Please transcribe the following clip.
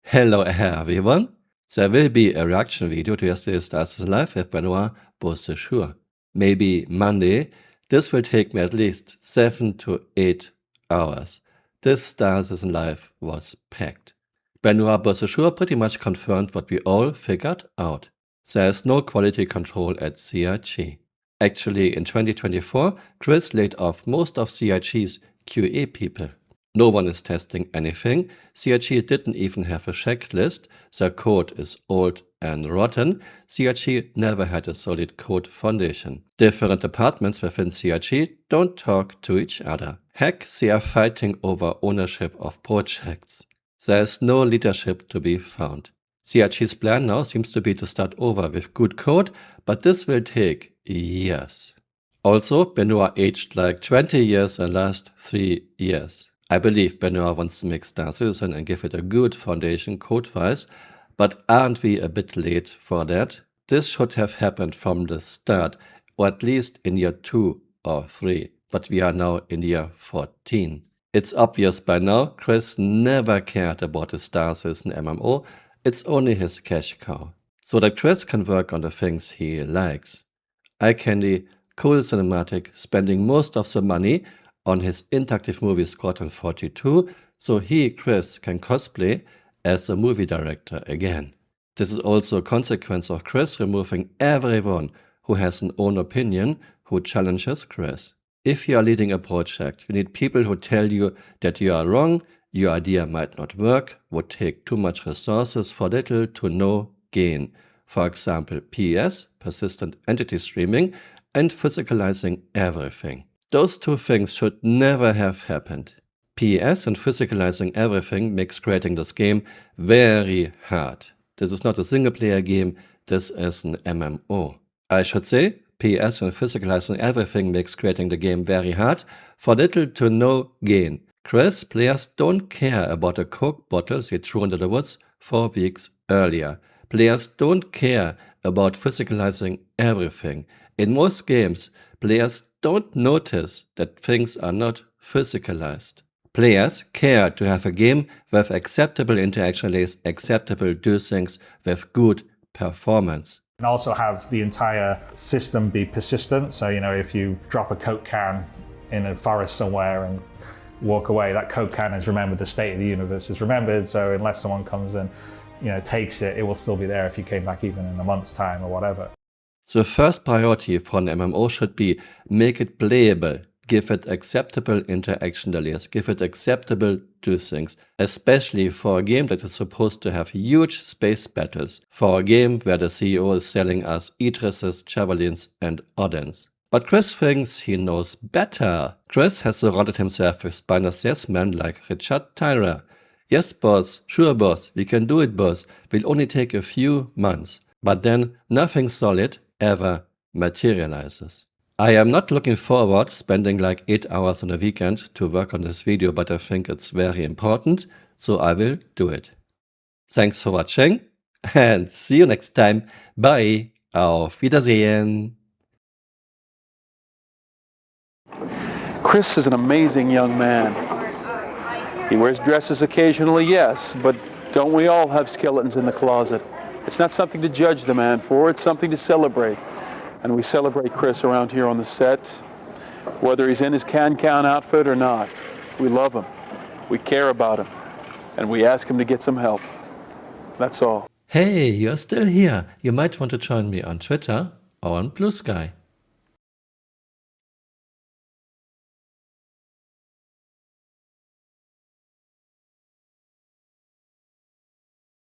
Hello everyone! There will be a reaction video to yesterday's Star Citizen Live with Benoît both sure. Maybe Monday. This will take me at least 7 to 8 hours. This Star Citizen Live was packed. Benoît both sure pretty much confirmed what we all figured out. There is no quality control at CRG. Actually, in 2024, Chris laid off most of CRG's QA people. No one is testing anything. CRG didn't even have a checklist. Their code is old and rotten. CRG never had a solid code foundation. Different departments within CRG don't talk to each other. Heck, they are fighting over ownership of projects. There is no leadership to be found. CRG's plan now seems to be to start over with good code, but this will take years. Also, Benoît aged like 20 years in the last 3 years. I believe Benoît wants to make Star Citizen and give it a good foundation code-wise, but aren't we a bit late for that? This should have happened from the start, or at least in year 2 or 3, but we are now in year 14. It's obvious by now, Chris never cared about the Star Citizen MMO, it's only his cash cow. So that Chris can work on the things he likes. Eye candy, cool cinematic, spending most of the money on his interactive movie Squadron 42, so he, Chris, can cosplay as a movie director again. This is also a consequence of Chris removing everyone who has an own opinion, who challenges Chris. If you are leading a project, you need people who tell you that you are wrong, your idea might not work, would take too much resources for little to no gain. For example, PES, persistent entity streaming, and physicalizing everything. Those two things should never have happened. PES and physicalizing everything makes creating this game very hard. This is not a single-player game, this is an MMO. I should say, PES and physicalizing everything makes creating the game very hard for little to no gain. Chris, players don't care about the Coke bottles he threw into the woods 4 weeks earlier. Players don't care about physicalizing everything. In most games, players don't notice that things are not physicalized. Players care to have a game with acceptable interaction layers, acceptable do things with good performance. And also have the entire system be persistent. So, if you drop a Coke can in a forest somewhere and walk away, that Coke can is remembered, the state of the universe is remembered. So unless someone comes and, takes it, it will still be there if you came back even in a month's time or whatever. The first priority for an MMO should be make it playable, give it acceptable interaction layers, give it acceptable do things, especially for a game that is supposed to have huge space battles, for a game where the CEO is selling us Idrises, Javelins and Odins. But Chris thinks he knows better. Chris has surrounded himself with spineless yes men like Richard Tyler. Yes boss, sure boss, we can do it boss, will only take a few months. But then nothing solid ever materializes. I am not looking forward spending like 8 hours on a weekend to work on this video, but I think it's very important, so I will do it. Thanks for watching and see you next time. Bye. Auf Wiedersehen. Chris is an amazing young man. He wears dresses occasionally, yes, but don't we all have skeletons in the closet? It's not something to judge the man for, it's something to celebrate. And we celebrate Chris around here on the set, whether he's in his can-can outfit or not. We love him, we care about him, and we ask him to get some help. That's all. Hey, you're still here. You might want to join me on Twitter or on Blue Sky.